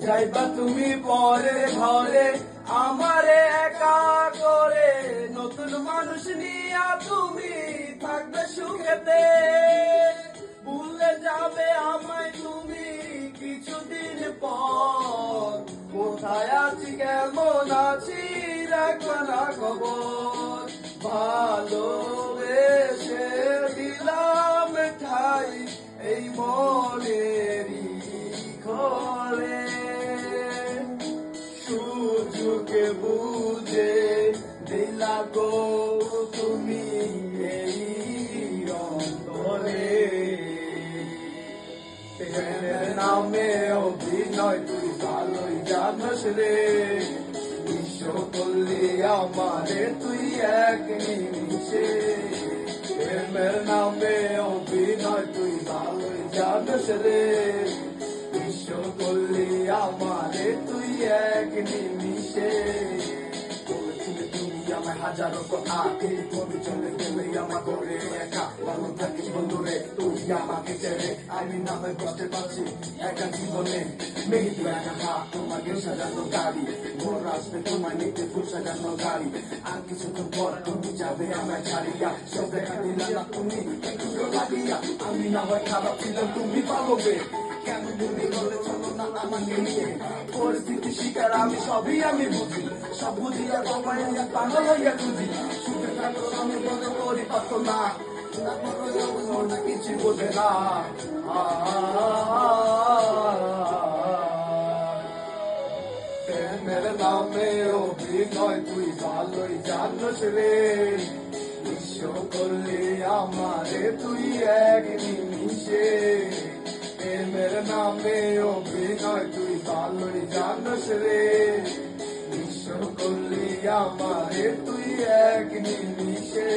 যাইবা তুমি পরে ঘরে আমারে একা করে, নতুন মানুষ নিয়া তুমি থাকবে সুখেতে, ভুলে যাবে আমায় তুমি কিছুদিন পর। কোথায় আছি কেমন আছি রাখবা না খবর, ভালোবেসে দিলাম ঠাই এই মনেরই ঘরে। সুযোগে বুঝে দিলা গো তুমি এই অন্তরে, প্রেমের নামে অভিনয় তুই ভালোই জানস রে, বিশ্ব করলি আমারে তুই এক নিমিষে। প্রেমের নামে অভিনয় তুই ভালোই জানস রে, বিশ্ব করলি আমারে তুই এক নিমিষে। বলেছিলে তুমি আমায় হাজারো কথা, এই তুমি চলে গেলে আমার করে একা, ভালো থাকিস বন্ধুরে তুই আমাকে ছেড়ে, আমি না হয় বুঝতে পারছি একা জীবনে। মেঘি একা হাত তোমাকে সাজানো গাড়ি, ভোর আসবে তোমায় নিতে ফুল সাজানো গাড়ি, আর কিছুক্ষণ পর তুমি যাবে আমায় ছাড়িয়া, সব দেখা দিলা না তুমি একটু লাগিয়া। আমি না হয় খারাপ ছিলাম তুমি পালবে, কেন তুমি বলে চলো না আমাকে নিয়ে, পরিস্থিতি শিকার আমি সবই আমি বুঝি, সব বুঝিয়া তোমায় পাগল হইয়া খুঁজি। সুখে থাকো আমি বলে করি পারত না, কিছু বোঝে না। প্রেমের নামে অভিনয় তুই ভালোই জানস রে, বিশ্ব করলি আমারে তুই এক নিমিষে। প্রেমের নামে অভিনয় তুই ভালোই জানস রে, বিশ্ব করলি আমারে তুই এক নিমিষে।